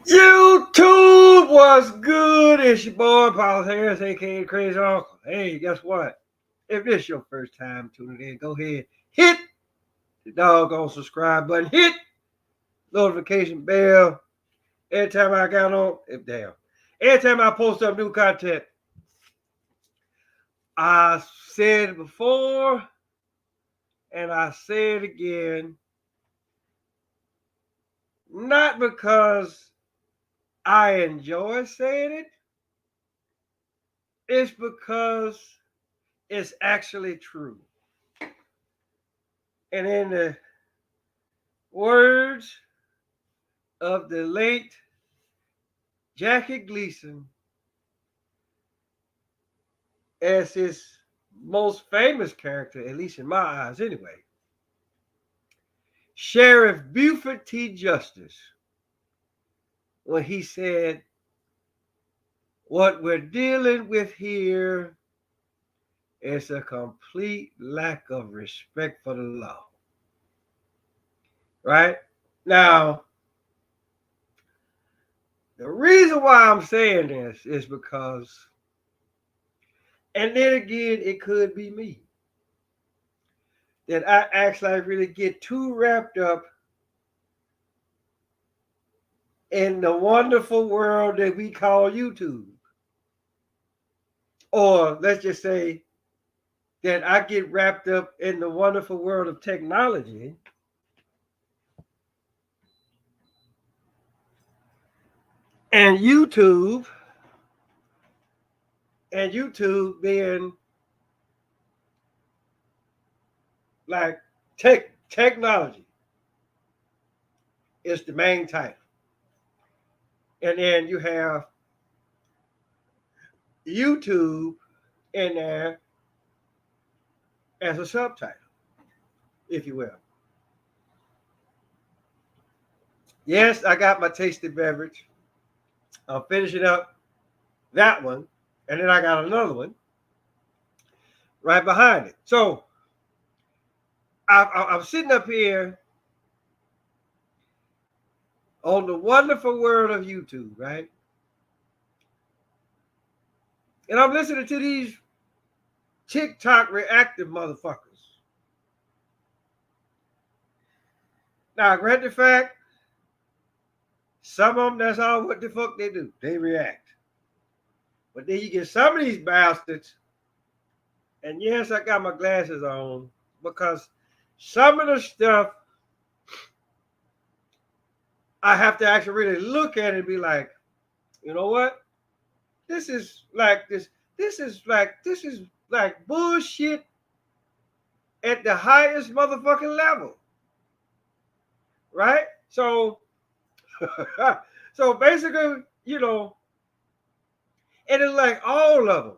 YouTube was good. It's your boy Paul Harris, aka Crazy Uncle. Hey, guess what? If this is your first time tuning in, go ahead, hit the doggone subscribe button, hit notification bell. Every time I got on, every time I post up new content, I said it before and I say it again, not because I enjoy saying it, it's because it's actually true. And in the words of the late Jackie Gleason, as his most famous character, at least in my eyes anyway, Sheriff Buford T. Justice, when he said, what we're dealing with here is a complete lack of respect for the law. Right? Now, the reason why I'm saying this is because, and then again, it could be me, that I actually really get too wrapped up in the wonderful world that we call YouTube. Or let's just say that I get wrapped up in the wonderful world of technology. And YouTube being like technology is the main title. And then you have YouTube in there as a subtitle, if you will. Yes, I got my tasty beverage. I'm finishing up that one, and then I got another one right behind it. So I'm sitting up here on the wonderful world of YouTube, right? And I'm listening to these TikTok reactive motherfuckers. Now, granted fact, some of them, that's all what the fuck they do. They react. But then you get some of these bastards, and yes, I got my glasses on, because some of the stuff I have to actually really look at it and be like, you know what? This is like bullshit at the highest motherfucking level. Right? So so basically, you know, and it's like all of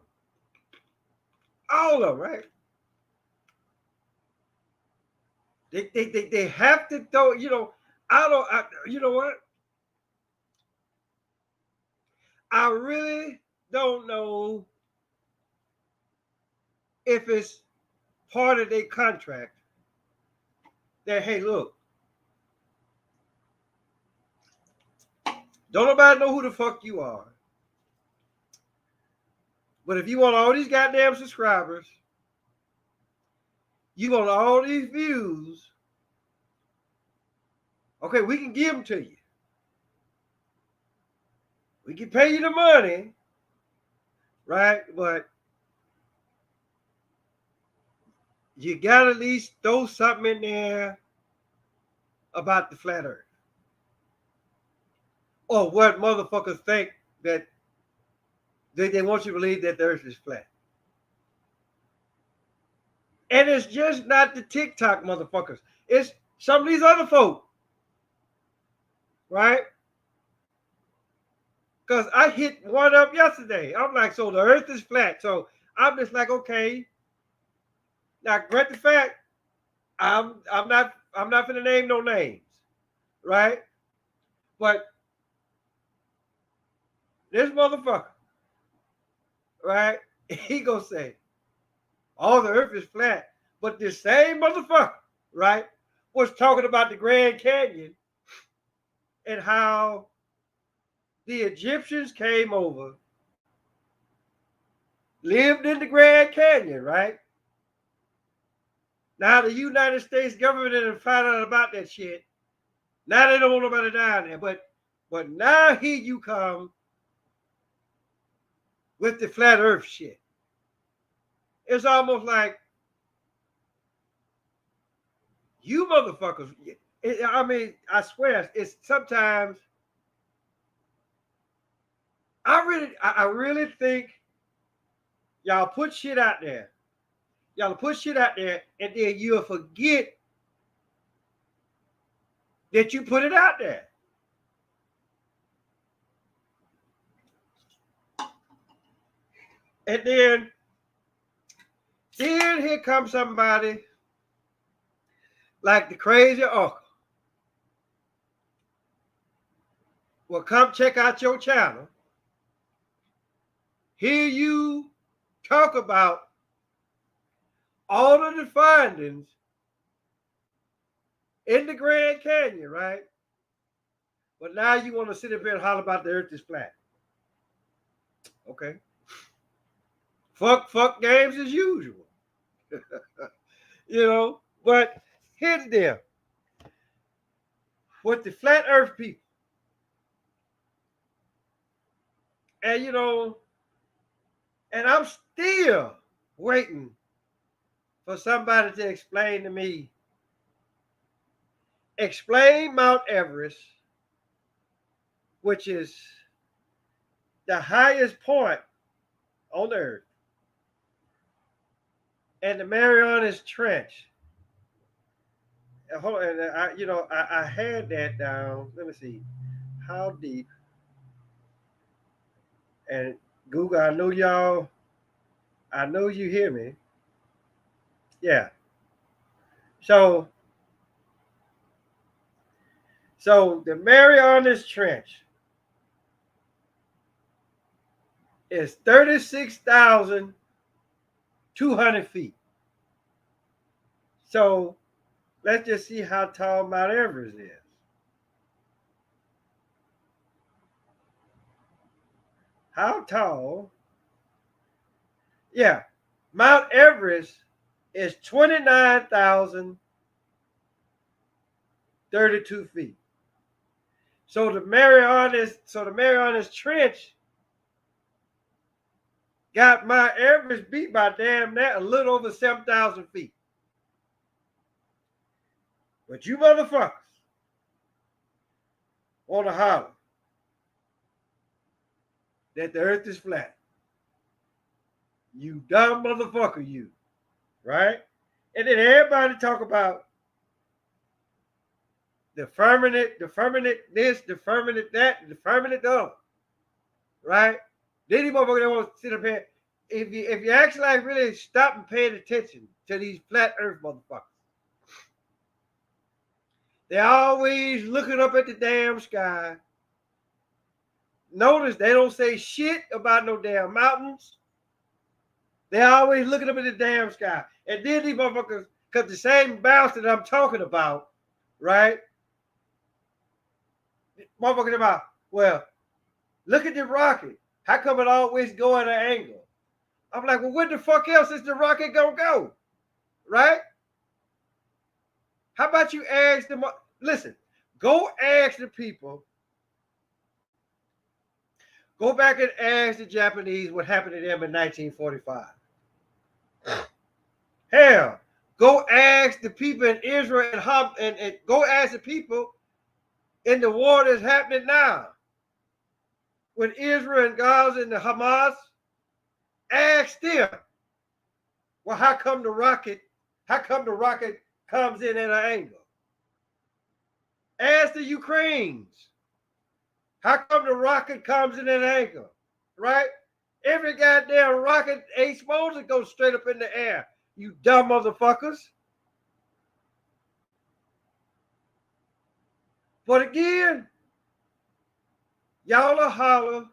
them, right? They have to throw, you know, you know what? I really don't know if it's part of their contract that, hey, look, don't nobody know who the fuck you are. But if you want all these goddamn subscribers, you want all these views, okay, we can give them to you. We can pay you the money, right? But you got to at least throw something in there about the flat earth. Or what motherfuckers think that they want you to believe that the earth is flat. And it's just not the TikTok motherfuckers. It's some of these other folk. Right? Because I hit one up yesterday. I'm like, so the earth is flat. So I'm just like, okay. Now, granted fact, I'm not gonna name no names. Right? But this motherfucker, right? He gonna say, all the earth is flat. But this same motherfucker, right, was talking about the Grand Canyon and how the Egyptians came over, lived in the Grand Canyon, right? Now the United States government didn't find out about that shit. Now they don't want nobody down there. But now here you come with the flat earth shit. It's almost like you motherfuckers. I mean, I swear, it's sometimes I really think y'all put shit out there. Y'all put shit out there, and then you'll forget that you put it out there. And then here comes somebody like the crazy uncle. Well, come check out your channel. Hear you talk about all of the findings in the Grand Canyon, right? But now you want to sit up here and holler about the earth is flat. Okay. Fuck games as usual. You know, but here's the deal. With the flat earth people, and you know, and I'm still waiting for somebody to explain to me, explain Mount Everest, which is the highest point on earth, and the Marianas Trench. And I had that down. Let me see. How deep? And Google, I know you hear me. Yeah. So the Marianas Trench is 36,200 feet. So let's just see how tall Mount Everest is. How tall? Yeah. Mount Everest is 29,032 feet. So the Marianas Trench got Mount Everest beat by damn near a little over 7,000 feet. But you motherfuckers want to holler that the earth is flat. You dumb motherfucker, you. Right? And then everybody talk about the firmament this, the firmament that, the firmament the other. Right? Then these motherfuckers don't want to sit up here. If you actually like really stop and pay attention to these flat earth motherfuckers, they're always looking up at the damn sky. Notice they don't say shit about no damn mountains. They're always looking up at the damn sky. And then these motherfuckers, because the same bounce that I'm talking about, right? Motherfuckers about, well, look at the rocket. How come it always go at an angle? I'm like, well, where the fuck else is the rocket gonna go? Right? How about you ask them? Listen, go ask the people. Go back and ask the Japanese what happened to them in 1945. Hell, go ask the people in Israel and go ask the people in the war that's happening now. With Israel and Gaza and the Hamas, ask them, well, how come the rocket comes in at an angle? Ask the Ukrainians, how come the rocket comes in at an angle? Right? Every goddamn rocket ain't supposed to go straight up in the air. You dumb motherfuckers. But again, y'all are holler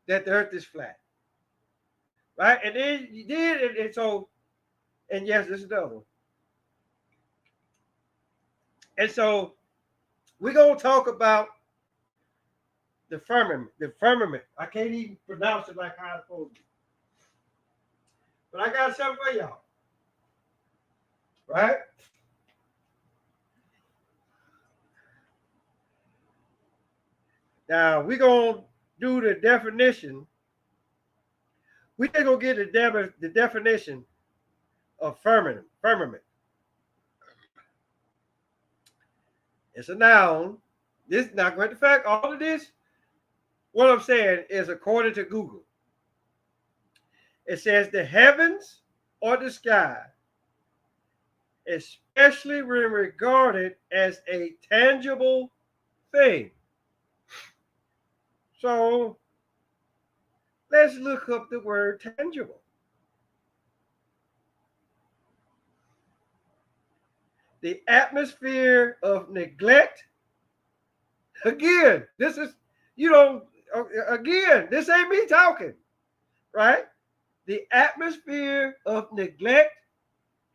that the earth is flat. Right? And then you did, and so, and yes, this is the other one. And so we're going to talk about The firmament. The firmament. I can't even pronounce it like how it's supposed to. But I got something for y'all. Right? Now we're gonna do the definition. We ain't gonna get the definition of firmament. Firmament. It's a noun. This not going to fact. All of this, what I'm saying is according to Google. It says the heavens or the sky, especially when regarded as a tangible thing. So let's look up the word tangible. The atmosphere of neglect. Again, this is, again, this ain't me talking, right? The atmosphere of neglect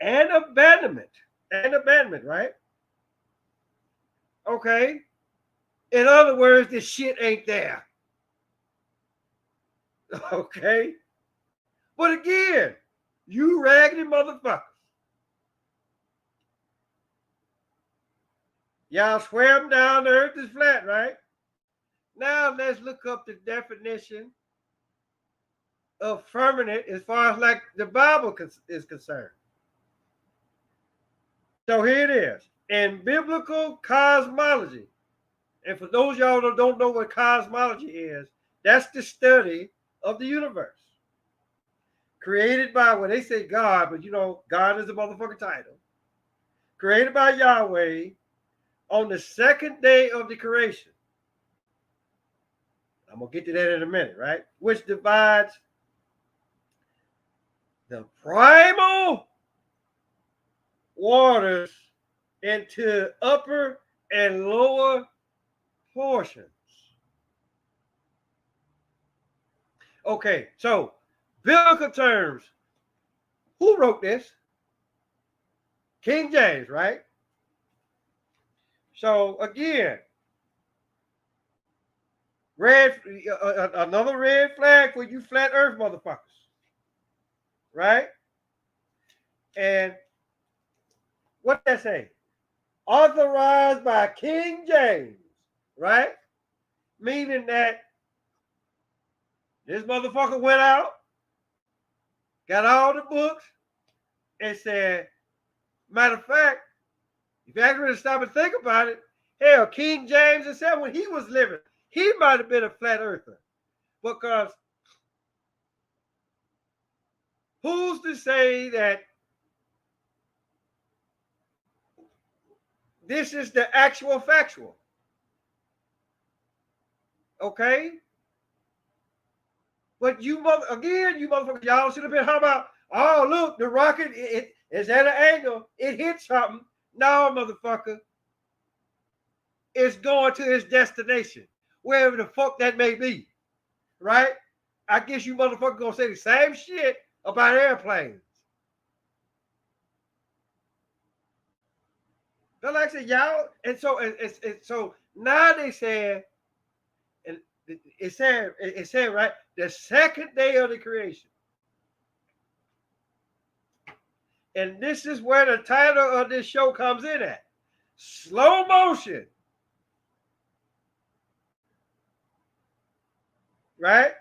and abandonment. Right? Okay. In other words, this shit ain't there. Okay. But again, you raggedy motherfuckers. Y'all swear them down, the earth is flat, right? Now let's look up the definition of firmament as far as like the Bible is concerned. So here it is. In biblical cosmology, and for those y'all that don't know what cosmology is, that's the study of the universe. Created by, well, they say God, but God is a motherfucking title. Created by Yahweh on the second day of the creation. I'm going to get to that in a minute, right? Which divides the primal waters into upper and lower portions. Okay, so biblical terms. Who wrote this? King James, right? So again, another red flag for you flat earth motherfuckers, right? And what that say? Authorized by King James, right? Meaning that this motherfucker went out, got all the books, and said, matter of fact, if you actually stop and think about it, hell, King James himself, when he was living, he might have been a flat earther. Because who's to say that this is the actual factual? Okay? But you motherfuckers, y'all should have been how about, oh, look, the rocket, it is at an angle. It hit something. No, motherfucker. It's going to its destination, wherever the fuck that may be. Right? I guess you motherfuckers gonna say the same shit about airplanes. But like I said, y'all, and so now they said, and it said right, the second day of the creation. And this is where the title of this show comes in at. Slow motion. Right?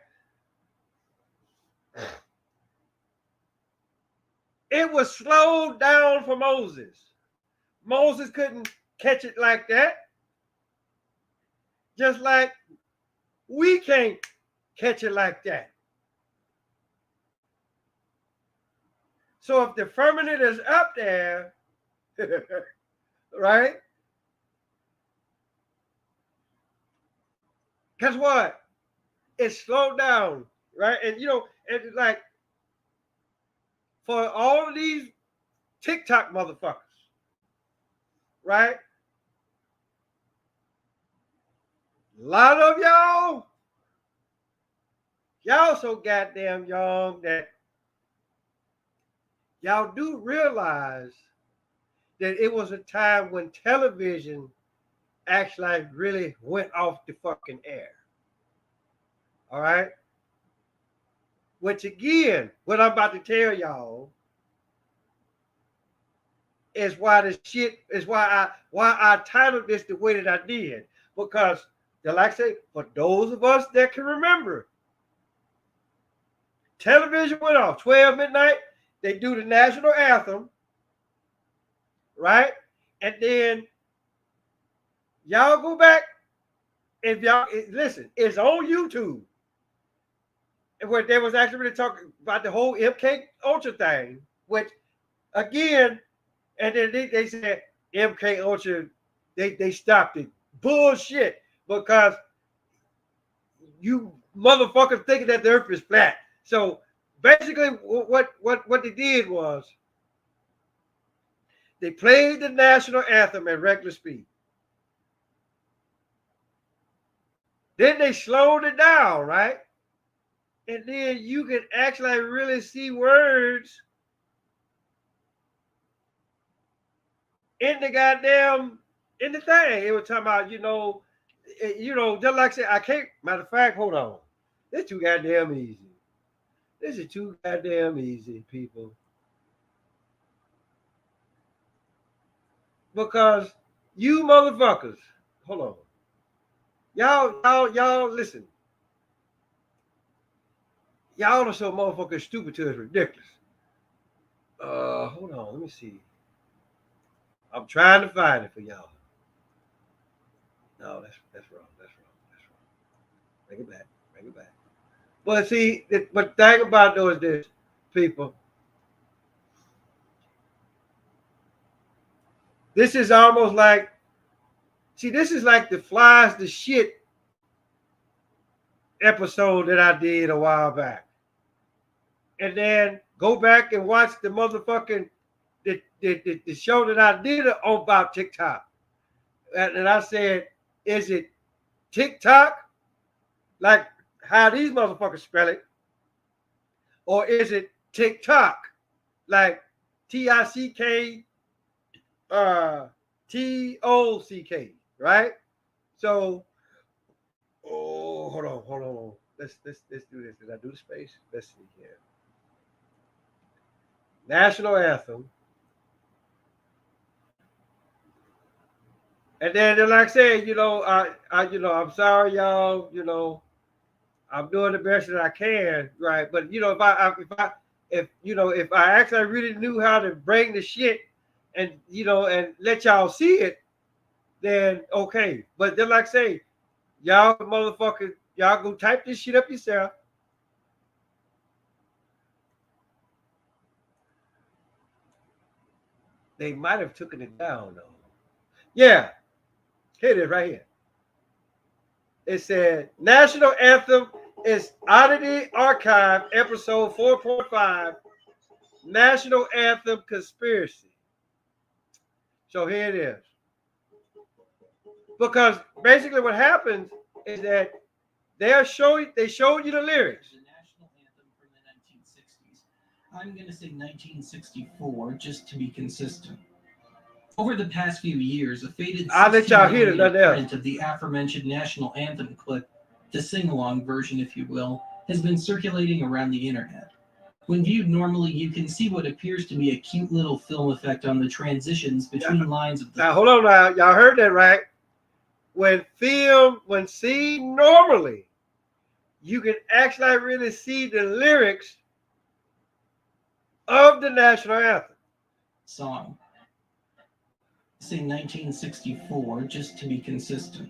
It was slowed down for Moses. Moses couldn't catch it like that. Just like we can't catch it like that. So if the firmament is up there, right? Guess what? It's slowed down, right? And it's like for all of these TikTok motherfuckers, right? A lot of y'all so goddamn young that y'all do realize that it was a time when television actually really went off the fucking air. All right. Which again, what I'm about to tell y'all is why this shit is why I titled this the way that I did. Because like I say, for those of us that can remember, television went off 12 midnight. They do the national anthem, right? And then y'all go back. If y'all listen, it's on YouTube. And where they was actually really talking about the whole MK Ultra thing, which again, and then they said MK Ultra, they stopped it. Bullshit. Because you motherfuckers thinking that the earth is flat. So basically what they did was they played the national anthem at regular speed. Then they slowed it down, right? And then you can actually really see words in the goddamn in the thing. It was talking about, just like I said, I can't. Matter of fact, hold on. This too goddamn easy. This is too goddamn easy, people. Because you motherfuckers, hold on. Y'all listen. Y'all are so motherfucking stupid to it's ridiculous. Hold on, let me see. I'm trying to find it for y'all. No, that's wrong. Bring it back. But see, but the thing about though is this, people. This is almost like, this is like the flies the shit episode that I did a while back. And then go back and watch the motherfucking the show that I did about TikTok. And I said, is it TikTok? Like how these motherfuckers spell it? Or is it TikTok? Like TICK TOCK, right? So hold on. Let's do this. Did I do the space? Let's see here. National anthem. And then like I said, I'm sorry, y'all, I'm doing the best that I can, right? But if I actually really knew how to bring the shit and and let y'all see it, then okay. But then like I say, y'all motherfuckers, y'all go type this shit up yourself. They might have taken it down though. Yeah, here it is right here. It said National Anthem is Oddity Archive, episode 4.5, National Anthem Conspiracy. So here it is. Because basically what happens is that they showed you the lyrics. The national anthem from the 1960s. I'm going to say 1964 just to be consistent. Over the past few years, a faded 16mm print of the aforementioned national anthem clip, the sing-along version, if you will, has been circulating around the internet. When viewed normally, you can see what appears to be a cute little film effect on the transitions between lines of the... Now, hold on now. Y'all heard that, right? When seen normally, you can actually really see the lyrics of the national anthem. Song. Say 1964, just to be consistent.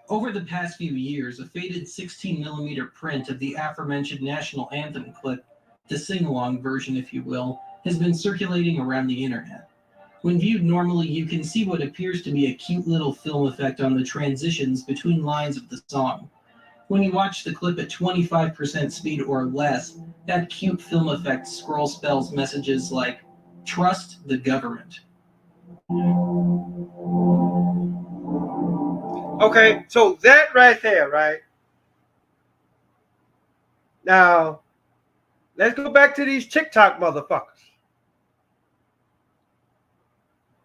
Over the past few years, a faded 16mm print of the aforementioned national anthem clip, the sing-along version, if you will, has been circulating around the internet. When viewed normally, you can see what appears to be a cute little film effect on the transitions between lines of the song. When you watch the clip at 25% speed or less, that cute film effect scroll spells messages like, "Trust the government." Okay, so that right there, right? Now, let's go back to these TikTok motherfuckers.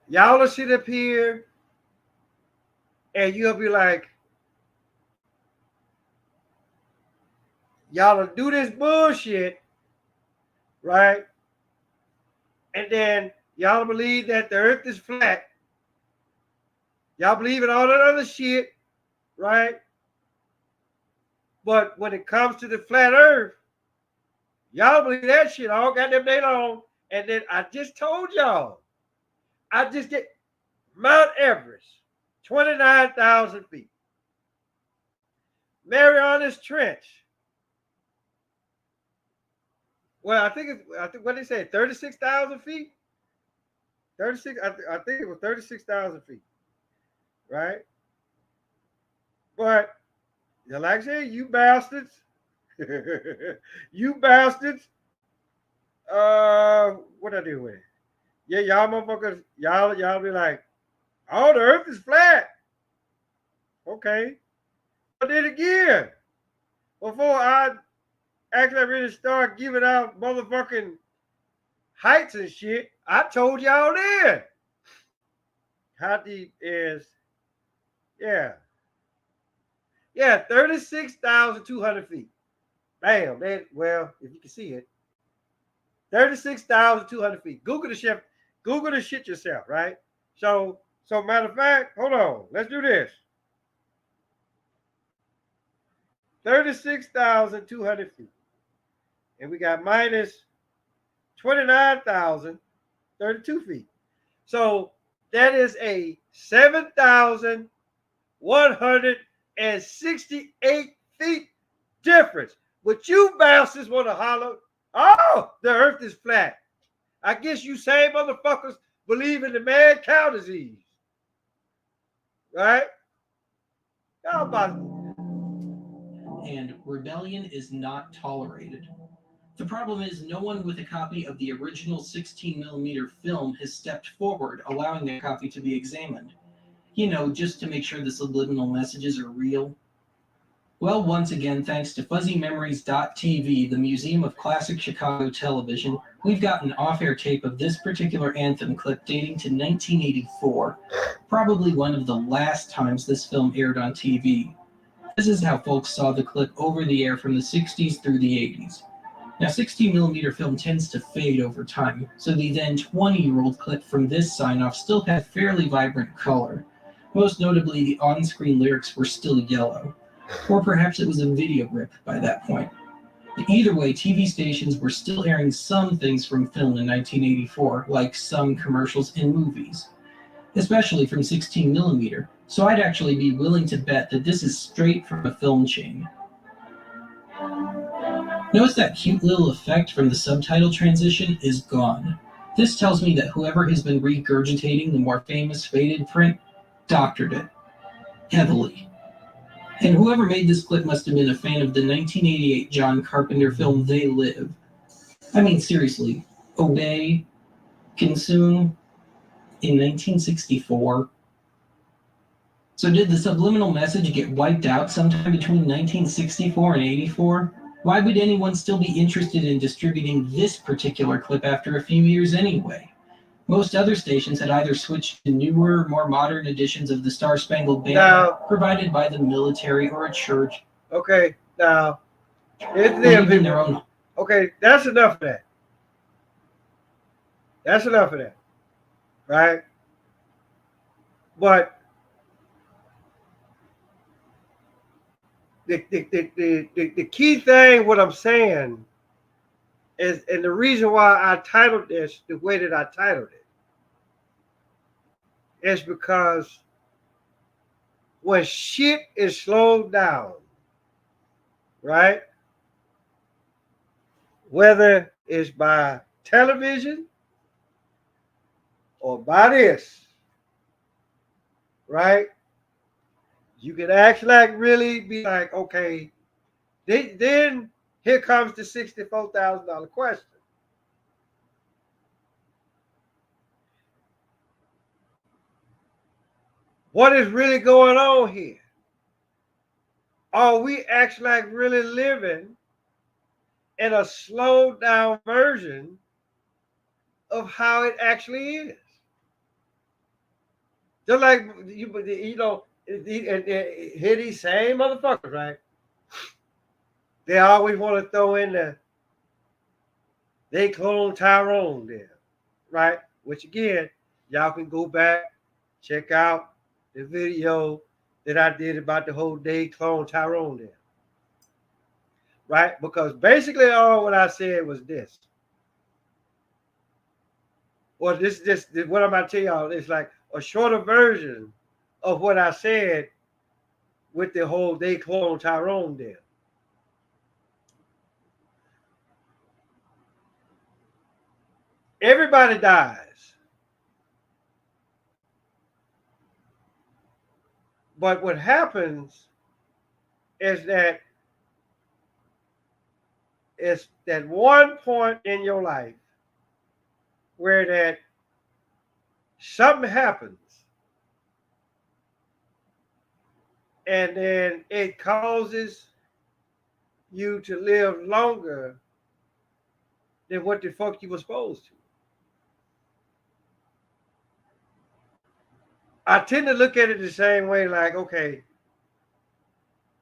Y'all will sit up here and you'll be like, y'all will do this bullshit, right? And then y'all believe that the earth is flat. Y'all believe in all that other shit, right? But when it comes to the flat earth, y'all believe that shit all goddamn day long. And then I just told y'all, I just did Mount Everest, 29,000 feet. Marianas Trench. Well, I think what they say, 36,000 feet. 36. I think it was 36,000 feet, right? But like I said, you bastards, you bastards. What I do with it? Yeah, y'all motherfuckers, y'all be like, oh, the Earth is flat. Okay, I did it again. Before I actually really start giving out motherfucking heights and shit, I told y'all then. How deep is? Yeah, 36,200 feet. Bam. Well, if you can see it, 36,200 feet. Google the shit yourself, right? So matter of fact, hold on. Let's do this. 36,200 feet. And we got minus 29,032 feet. So that is a 7,168 feet difference. But you bastards want to holler, oh, the earth is flat. I guess you same motherfuckers believe in the mad cow disease. Right? Y'all about And rebellion is not tolerated. The problem is no one with a copy of the original 16mm film has stepped forward, allowing their copy to be examined. Just to make sure the subliminal messages are real. Well, once again, thanks to FuzzyMemories.tv, the Museum of Classic Chicago Television, we've got an off-air tape of this particular anthem clip dating to 1984, probably one of the last times this film aired on TV. This is how folks saw the clip over the air from the 60s through the 80s. Now, 16mm film tends to fade over time, so the then 20-year-old clip from this sign-off still had fairly vibrant color. Most notably, the on-screen lyrics were still yellow. Or perhaps it was a video rip by that point. Either way, TV stations were still airing some things from film in 1984, like some commercials and movies, especially from 16mm, so I'd actually be willing to bet that this is straight from a film chain. Notice that cute little effect from the subtitle transition is gone. This tells me that whoever has been regurgitating the more famous faded print doctored it. Heavily. And whoever made this clip must have been a fan of the 1988 John Carpenter film They Live. I mean, seriously, obey, consume, in 1964? So did the subliminal message get wiped out sometime between 1964 and 84? Why would anyone still be interested in distributing this particular clip after a few years anyway? Most other stations had either switched to newer, more modern editions of the Star-Spangled Banner provided by the military or a church. Okay, now, even their own. Okay, that's enough of that. That's enough of that, right? But the key thing, what I'm saying is, and the reason why I titled this the way that I titled it, is because when shit is slowed down, right? Whether it's by television or by this, right? You can actually really be like, okay, then here comes the $64,000 question. What is really going on here? Are we actually really living in a slowed down version of how it actually is? Just like here these same motherfuckers, right? They always want to throw in they clone Tyrone there, right? Which again, y'all can go back, check out the video that I did about the whole they clone Tyrone there. Right? Because basically all what I said was this. Or this what I'm about to tell y'all is like a shorter version of what I said with the whole they clone Tyrone there. Everybody dies. But what happens is that it's that one point in your life where that something happens and then it causes you to live longer than what the fuck you were supposed to. I tend to look at it the same way, like, okay,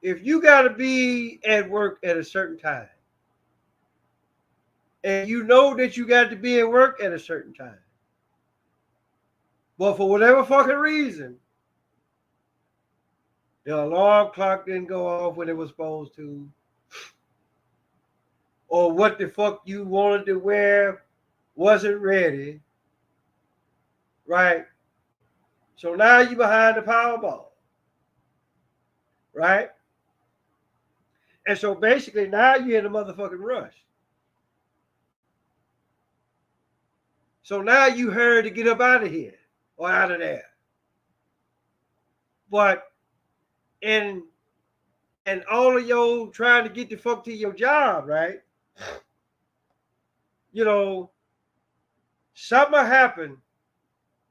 if you got to be at work at a certain time, and you know that you got to be at work at a certain time, but for whatever fucking reason, the alarm clock didn't go off when it was supposed to, or what the fuck you wanted to wear wasn't ready, right? So now you behind the Powerball, right? And so basically now you're in a motherfucking rush. So now you hurry to get up out of here or out of there. But in all of your trying to get the fuck to your job, right? You know, something happened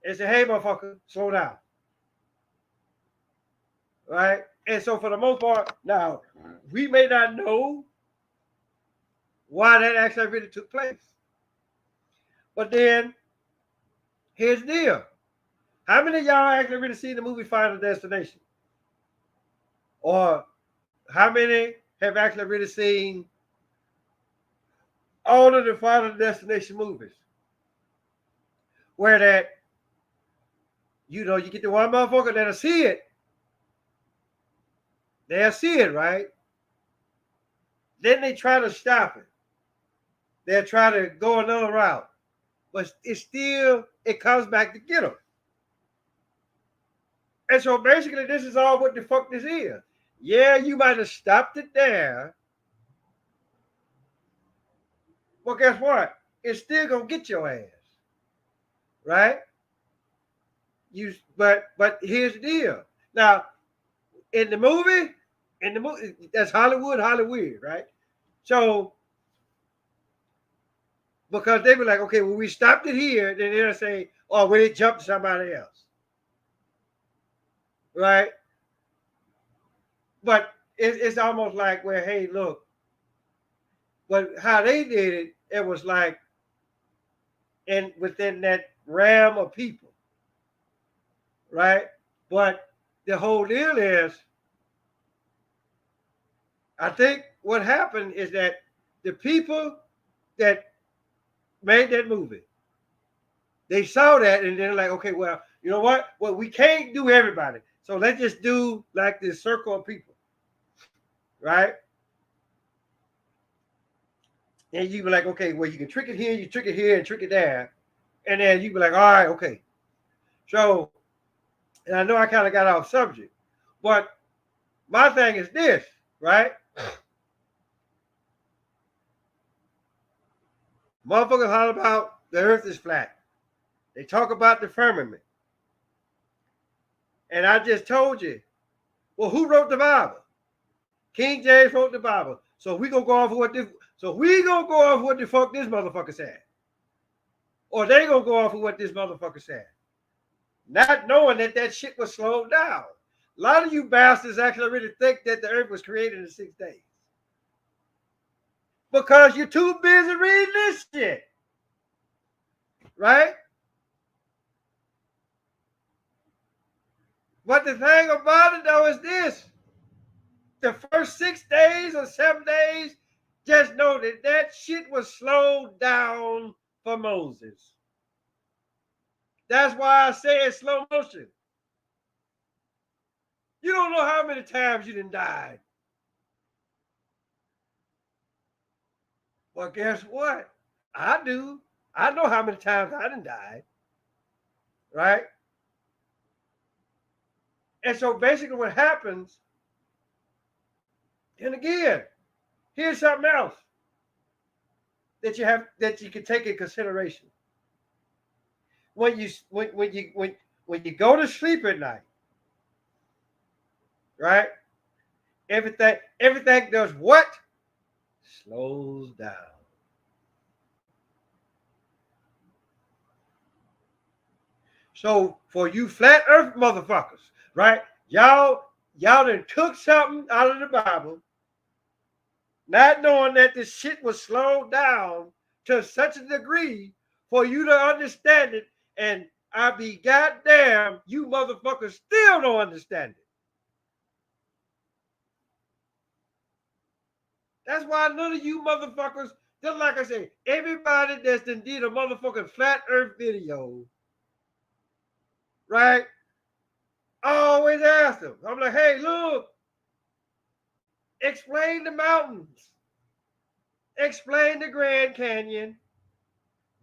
and say, hey, motherfucker, slow down. Right? And so for the most part, now, we may not know why that actually really took place. But then, here's the deal. How many of y'all actually really seen the movie Final Destination? Or how many have actually really seen all of the Final Destination movies? Where that, you know, you get the one motherfucker that'll see it. They'll see it, right? Then they try to stop it. They'll try to go another route. But it comes back to get them. And so basically, this is all what the fuck this is. Yeah, you might have stopped it there. But guess what? It's still gonna get your ass. Right? But here's the deal. Now, in the movie, that's Hollywood, right? So because they were like, okay, well, we stopped it here, then they'll say, oh, well, it jumped to somebody else. Right? But it's almost like, well, hey, look. But how they did it, it was like within that realm of people. Right? But the whole deal is, I think what happened is that the people that made that movie, they saw that and they're like, okay, well, you know what? Well, we can't do everybody. So let's just do like this circle of people. Right? And you be like, okay, well, you can trick it here, you trick it here, and trick it there. And then you be like, all right, okay. So, and I know I kind of got off subject, but my thing is this, right? Motherfuckers holler about the earth is flat. They talk about the firmament. And I just told you, well, who wrote the Bible? King James wrote the Bible. So we gonna go off of what the fuck this motherfucker said. Or they gonna go off of what this motherfucker said. Not knowing that shit was slowed down. A lot of you bastards actually really think that the earth was created in 6 days. Because you're too busy reading this shit. Right? But the thing about it though is this. the first 6 days or 7 days, just know that that shit was slowed down for Moses. That's why I say it's slow motion. You don't know how many times you done died. Well, guess what? I do. I know how many times I done died. Right? And so basically what happens, and again, here's something else that you can take in consideration. When you go to sleep at night, right? Everything does what? Slows down. So for you flat earth motherfuckers, right? Y'all done took something out of the Bible, not knowing that this shit was slowed down to such a degree for you to understand it, and I be goddamn, you motherfuckers still don't understand it. That's why none of you motherfuckers, just like I say, everybody that's done did a motherfucking flat earth video, right? I always ask them. I'm like, hey, look, explain the mountains. Explain the Grand Canyon.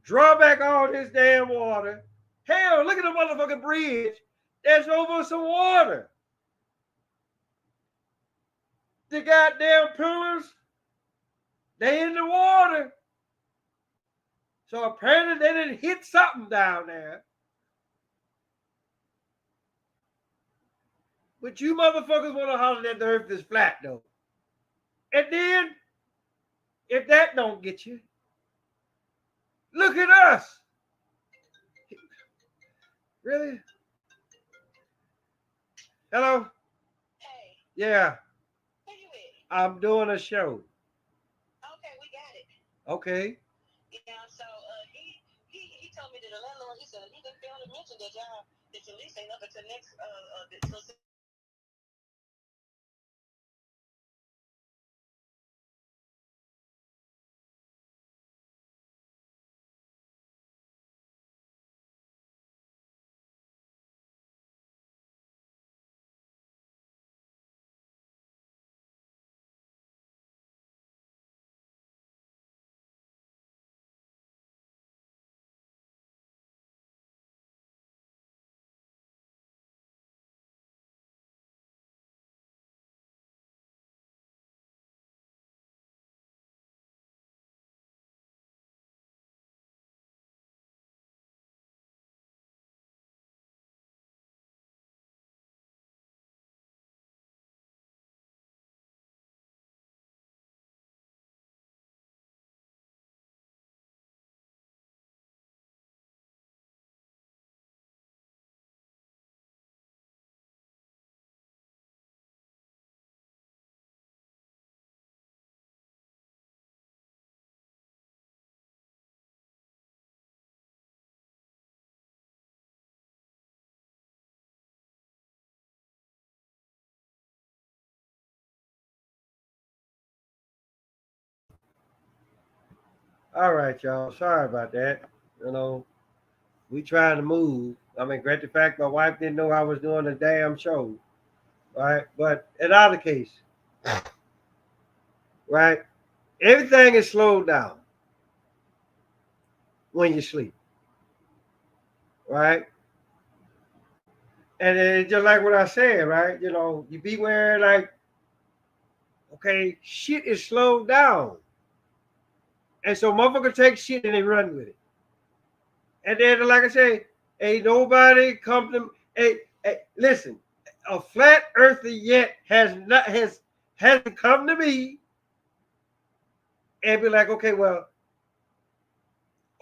Draw back all this damn water. Hell, look at the motherfucking bridge. There's over some water. The goddamn pillars, they in the water. So apparently they didn't hit something down there. But you motherfuckers want to holler that the earth is flat, though. And then, if that don't get you, look at us. Really? Hello? Hey, Yeah, where you at? I'm doing a show. Okay, we got it. Okay. Yeah, so he told me that the landlord, he said he didn't fail to mention that your lease ain't up until next so All right, y'all. Sorry about that. You know, we trying to move. I mean, great the fact my wife didn't know I was doing a damn show. Right? But in either case, right? Everything is slowed down when you sleep. Right? And it's just like what I said, right? You know, you beware, like, okay, shit is slowed down. And so motherfucker take shit and they run with it. And then, like I say, ain't nobody come to listen, a flat earther yet hasn't come to me and be like, okay, well,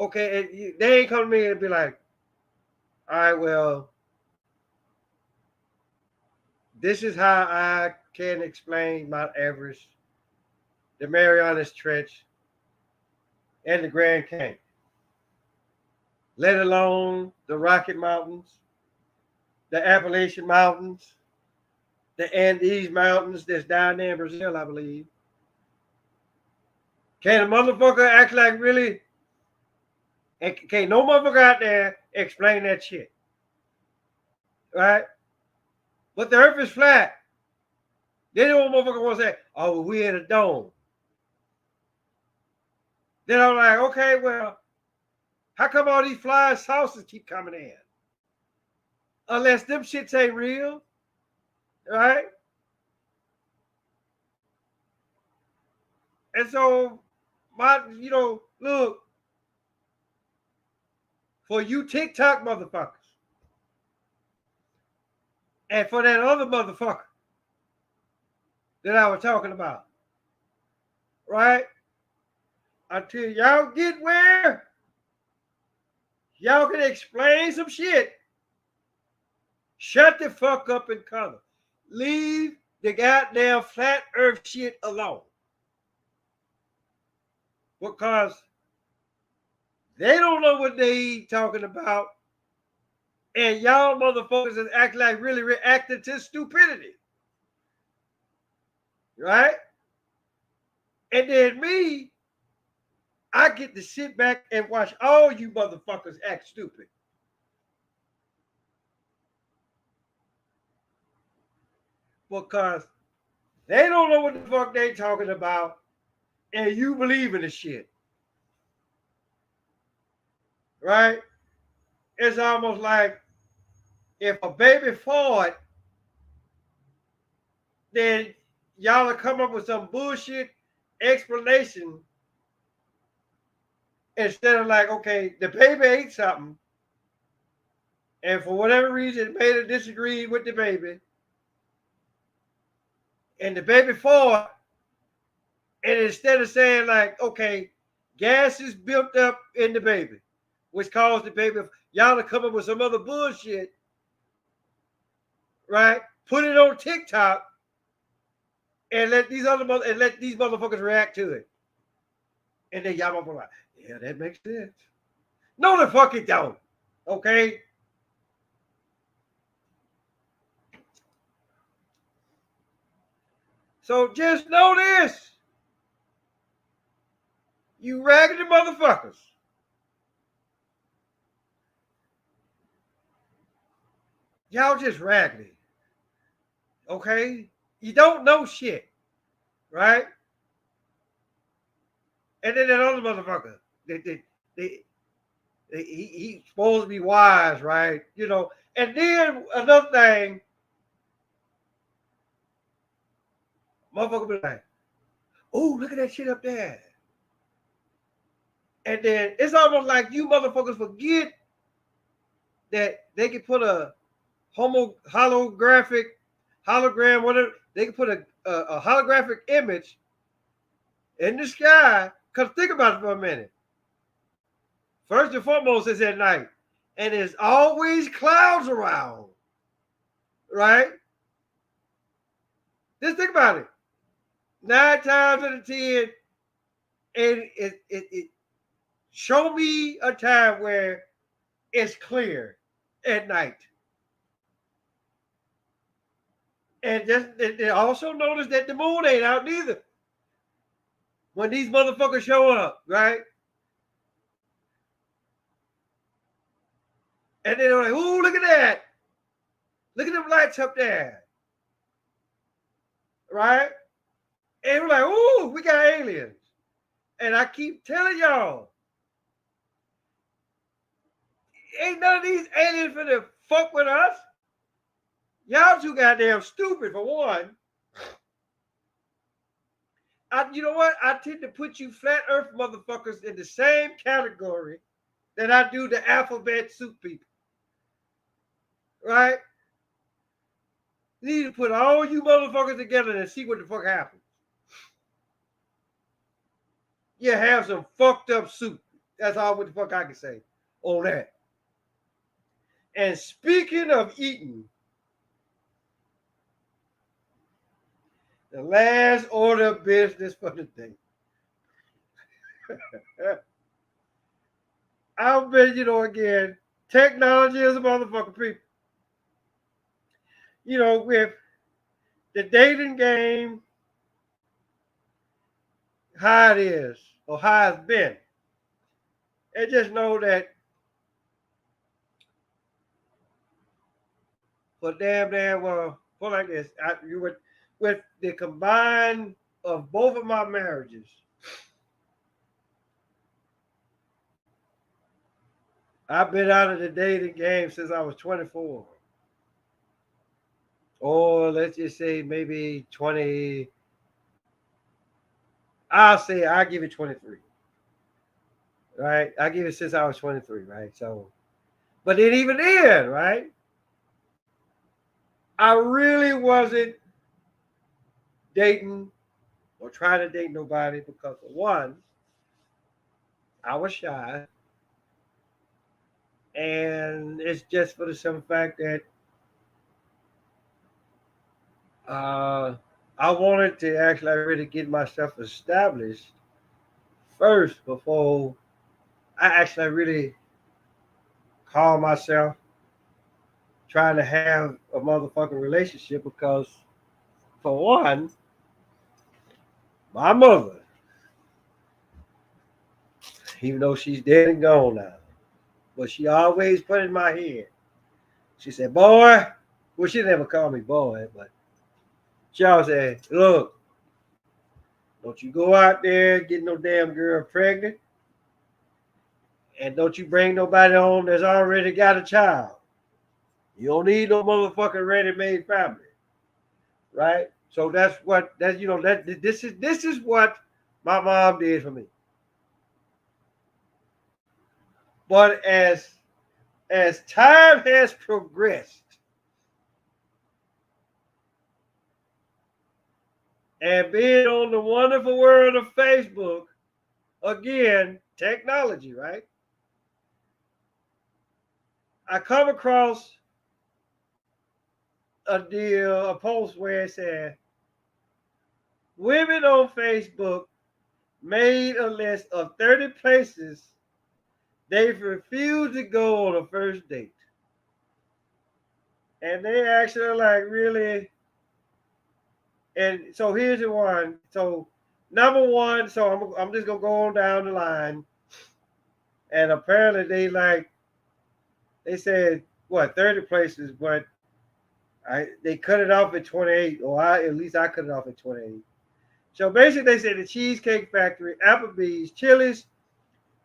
okay, and they ain't come to me and be like, all right, well, this is how I can explain Mount Everest, the Marianas Trench, and the Grand Canyon, let alone the Rocky Mountains, the Appalachian Mountains, the Andes Mountains that's down there in Brazil, I believe. Can a motherfucker act like really? Can't no motherfucker out there explain that shit. Right? But the earth is flat. Then the motherfucker want to say, oh, well, we in a dome. Then I'm like, okay, well, how come all these flying saucers keep coming in? Unless them shits ain't real. Right? And so, look, for you TikTok motherfuckers, and for that other motherfucker that I was talking about, right? Until y'all get where y'all can explain some shit, shut the fuck up and color. Leave the goddamn flat earth shit alone. Because they don't know what they talking about. And y'all motherfuckers is act like really reacting to stupidity. Right? And then me, I get to sit back and watch all you motherfuckers act stupid. Because they don't know what the fuck they talking about, and you believe in the shit. Right? It's almost like if a baby fart, then y'all will come up with some bullshit explanation instead of like, okay, the baby ate something, and for whatever reason, it made her disagree with the baby, and the baby fart, and instead of saying like, okay, gas is built up in the baby, which caused the baby, y'all to come up with some other bullshit, right? Put it on TikTok and let these motherfuckers react to it, and then y'all motherfuckers like, yeah, that makes sense. No, the fuck it don't. Okay. So just know this. You raggedy motherfuckers. Y'all just raggedy. Okay? You don't know shit. Right? And then that other motherfucker. He's supposed to be wise, right? You know. And then another thing. Motherfucker be like, oh, look at that shit up there. And then it's almost like you motherfuckers forget that they can put a hologram, whatever. They can put a holographic image in the sky. Because think about it for a minute. First and foremost, it's at night. And there's always clouds around. Right? Just think about it. 9 times out of 10, and it show me a time where it's clear at night. And just also notice that the moon ain't out neither when these motherfuckers show up, right? And then they're like, ooh, look at that. Look at them lights up there. Right? And we're like, ooh, we got aliens. And I keep telling y'all, ain't none of these aliens finna fuck with us. Y'all too goddamn stupid, for one. You know what? I tend to put you flat earth motherfuckers in the same category that I do the alphabet soup people. Right? You need to put all you motherfuckers together and see what the fuck happens. You have some fucked up soup. That's all what the fuck I can say on that. And speaking of eating, the last order of business for the day. I've been, again, technology is a motherfucker, people. With the dating game, how it is or how it's been. And just know that for damn well, put like this, you would with the combined of both of my marriages, I've been out of the dating game since I was 24. Or let's just say maybe 20. I'll give it 23. Right? I give it since I was 23, right? So, but then even then, right? I really wasn't dating or trying to date nobody because for one, I was shy. And it's just for the simple fact that I wanted to actually really get myself established first before I actually really call myself trying to have a motherfucking relationship because for one, my mother, even though she's dead and gone now, but she always put in my head. She said, boy, well, she never called me boy, but she always said, look, don't you go out there get no damn girl pregnant. And don't you bring nobody home that's already got a child. You don't need no motherfucking ready-made family. Right? So that's what this is what my mom did for me. But as time has progressed and being on the wonderful world of Facebook, again, technology, right? I come across a post where it said, women on Facebook made a list of 30 places they've refused to go on a first date. And they actually like really, and so here's the one. So number one, so I'm just gonna go on down the line. And apparently they said what 30 places, but they cut it off at 28, or at least I cut it off at 28. So basically they said the Cheesecake Factory, Applebee's, Chili's,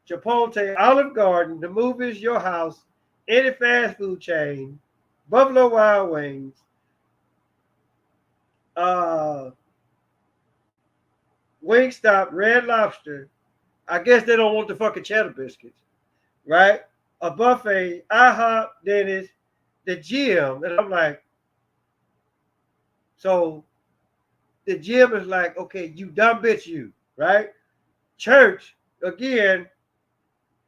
Chipotle, Olive Garden, the movies, your house, any fast food chain, Buffalo Wild Wings, Wingstop, Red Lobster. I guess they don't want the fucking cheddar biscuits, right? A buffet, IHOP, Denny's, the gym. And I'm like, so the gym is like, okay, you dumb bitch, you, right? Church, again,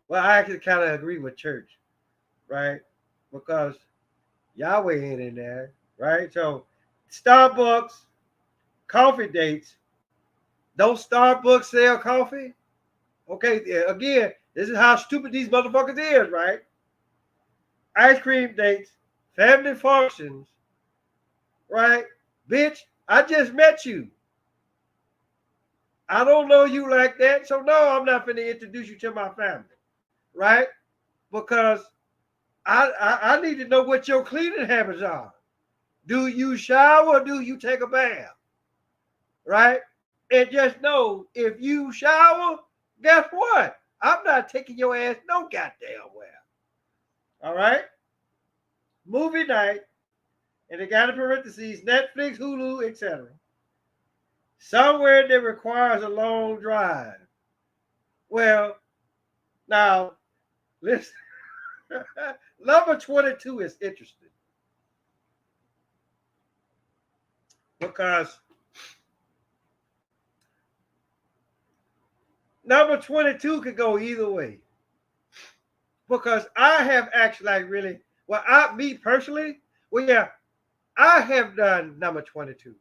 well, I actually kind of agree with church, right? Because Yahweh ain't in there, right? So Starbucks, coffee dates. Don't Starbucks sell coffee? Okay, again, this is how stupid these motherfuckers is, right? Ice cream dates, family functions, right? Bitch, I just met you. I don't know you like that, so no, I'm not going to introduce you to my family, right? Because I need to know what your cleaning habits are. Do you shower or do you take a bath? Right? And just know if you shower, guess what? I'm not taking your ass no goddamn where. All right? Movie night, and they got in parentheses, Netflix, Hulu, etc. Somewhere that requires a long drive. Well, now, listen. Number 22 is interesting. Because number 22 could go either way. Because I have actually really, me personally, I have done number 22.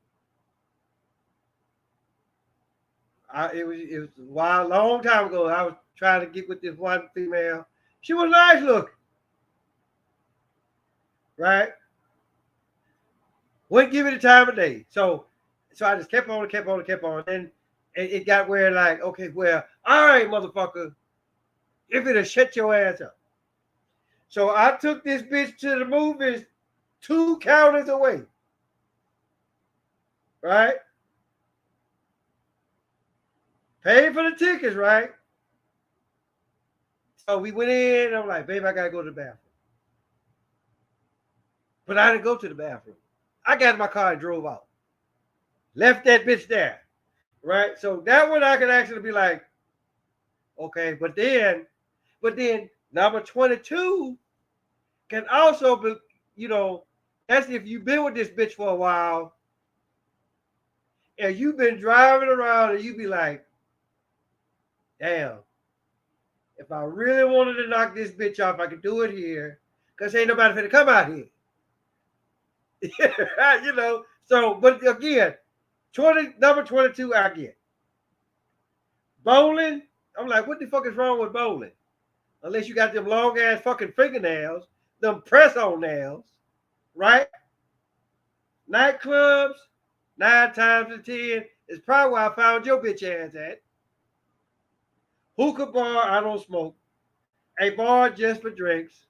It was a while, long time ago. I was trying to get with this one female. She was nice looking, right? Wouldn't give me the time of day. So I just kept on and kept on and kept on. And it got where like, okay, well, all right, motherfucker, if it'll shut your ass up. So I took this bitch to the movies 2 counters away. Right? Paid for the tickets, right? So we went in. I'm like, babe, I gotta go to the bathroom. But I didn't go to the bathroom. I got in my car and drove out. Left that bitch there. Right? So that one I could actually be like, okay, but then number 22 can also be, that's if you've been with this bitch for a while and you've been driving around and you be like, damn, if I really wanted to knock this bitch off, I could do it here because ain't nobody finna come out here. So, but again, number 22, I get. Bowling, I'm like, what the fuck is wrong with bowling? Unless you got them long ass fucking fingernails, them press on nails, right? Nightclubs, 9 times out of 10 is probably where I found your bitch ass at. Hookah bar, I don't smoke. A bar just for drinks.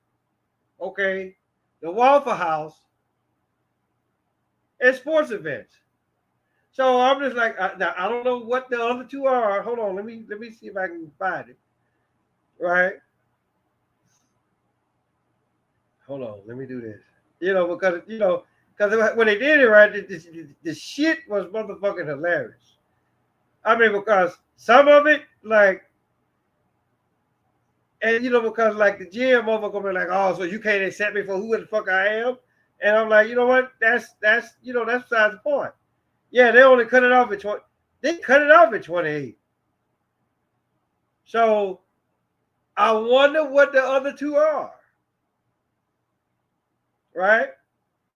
Okay. The Waffle House and sports events. So I'm just like, now I don't know what the other 2 are. Hold on, let me see if I can find it. Right? Hold on, let me do this. Because when they did it, right, the shit was motherfucking hilarious. I mean, because some of it, like, and because like the gym motherfucker be like, oh, so you can't accept me for who the fuck I am, and I'm like, you know what? That's that's besides the point. Yeah, they only cut it off at 20. They cut it off at 28. So I wonder what the other 2 are. Right?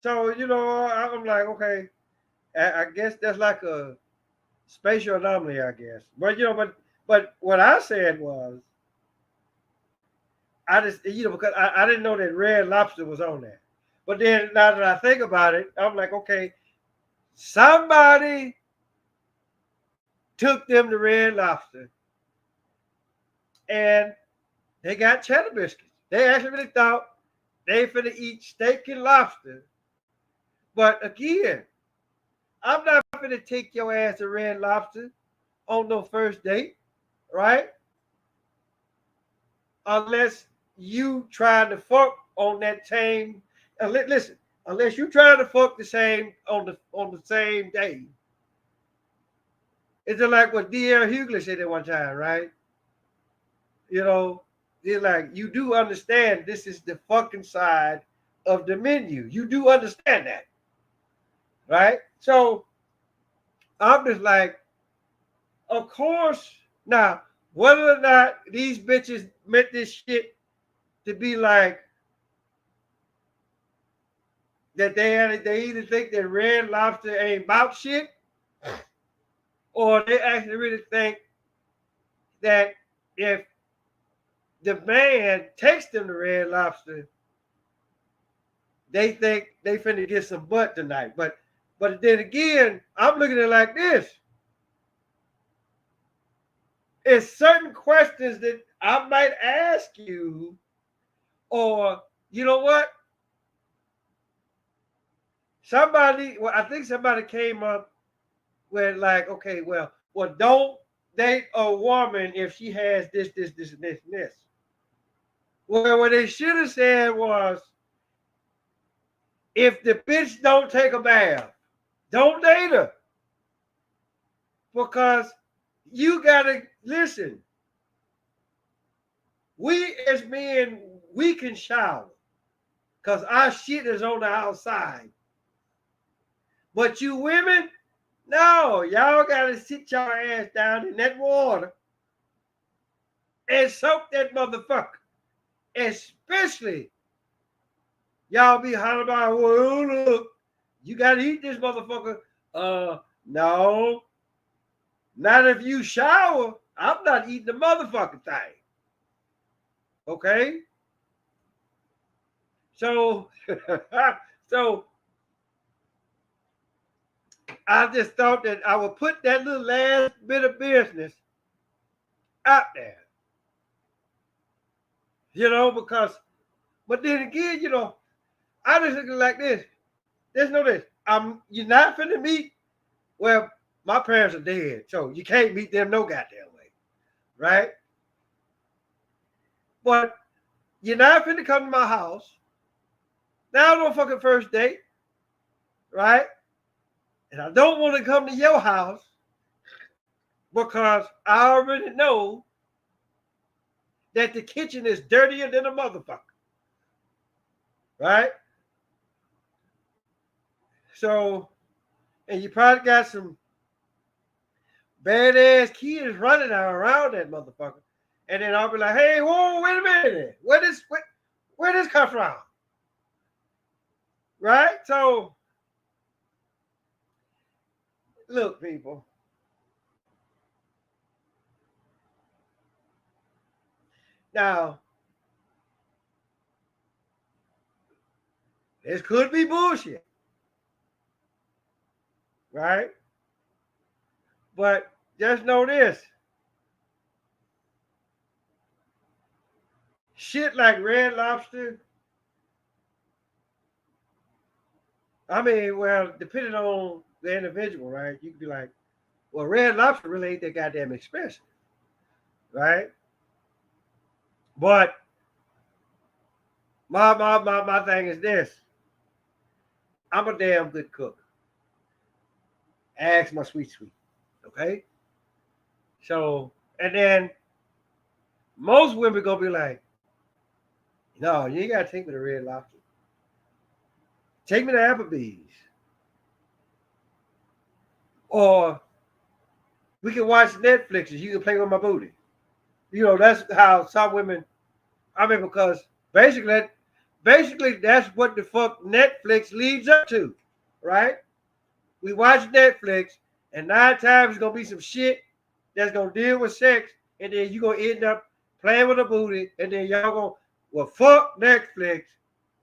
So I'm like, okay, I guess that's like a spatial anomaly, I guess. But but what I said was, I just because I didn't know that Red Lobster was on there. But then now that I think about it, I'm like, okay, somebody took them to Red Lobster and they got cheddar biscuits. They actually really thought they finna eat steak and lobster. But again, I'm not finna take your ass to Red Lobster on no first date, right? Unless you trying to fuck on that same. Listen, unless you trying to fuck the same on the same day. It's just like what D.L. Hughley said at one time, right? They're like, you do understand this is the fucking side of the menu. You do understand that, right? So I'm just like, of course. Now, whether or not these bitches meant this shit to be like that, they either think that Red Lobster ain't about shit, or they actually really think that if the man takes them to Red Lobster, they think they finna get some butt tonight. But then again, I'm looking at it like this. It's certain questions that I might ask you, or you know what? I think somebody came up with like, okay, well, don't date a woman if she has this, and this. Well, what they should have said was, if the bitch don't take a bath, don't date her. Because you gotta listen. We as men, we can shower because our shit is on the outside. But you women, no, y'all gotta sit your ass down in that water and soak that motherfucker. Especially y'all be hollering about, well, look, you gotta eat this motherfucker. No, not if you shower. I'm not eating the motherfucking thing. Okay? So, so I just thought that I would put that little last bit of business out there. Because, but then again, I just look like this. Just know this. You're not finna meet, well, my parents are dead, so you can't meet them no goddamn way. Right? But you're not finna come to my house. Now no fucking first date. Right? And I don't want to come to your house because I already know that the kitchen is dirtier than a motherfucker. Right? So, and you probably got some badass kids running around that motherfucker. And then I'll be like, hey, whoa, wait a minute. Where this come from? Right? So, look, people. Now, this could be bullshit. Right? But just know this. Shit like Red Lobster. I mean, well, depending on the individual, right? You could be like, well, Red Lobster really ain't that goddamn expensive. Right? But my thing is this. I'm a damn good cook. Ask my sweet. Okay? So, and then most women gonna be like, no, you ain't gotta take me to Red Lobster. Take me to Applebee's. Or we can watch Netflix and you can play with my booty. That's how some women, because basically that's what the fuck Netflix leads up to, right? We watch Netflix and 9 times it's gonna be some shit that's gonna deal with sex, and then you're gonna end up playing with a booty, and then y'all gonna, well, fuck Netflix,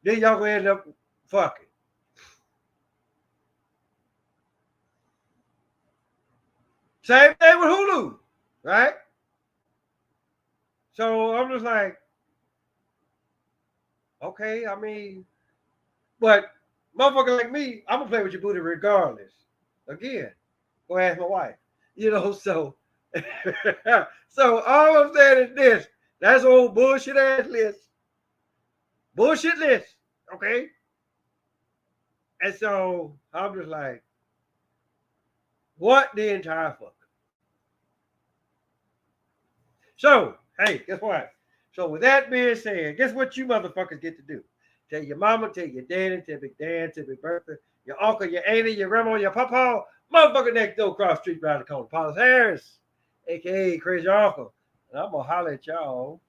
then y'all gonna end up fucking. Same thing with Hulu, right? So I'm just like, okay, but motherfucker like me, I'm gonna play with your booty regardless. Again, go ask my wife. So so all I'm saying is this. That's old bullshit ass list. Bullshit list. Okay? And so I'm just like, what the entire fuck? So, hey, guess what? So with that being said, guess what you motherfuckers get to do? Tell your mama, tell your daddy, tell Big Dan, tell Big Bertha, your uncle, your auntie, your grandma, your papa, motherfucker next door across the street around the corner. Paulus Harris, a.k.a. Crazy Uncle. And I'm going to holler at y'all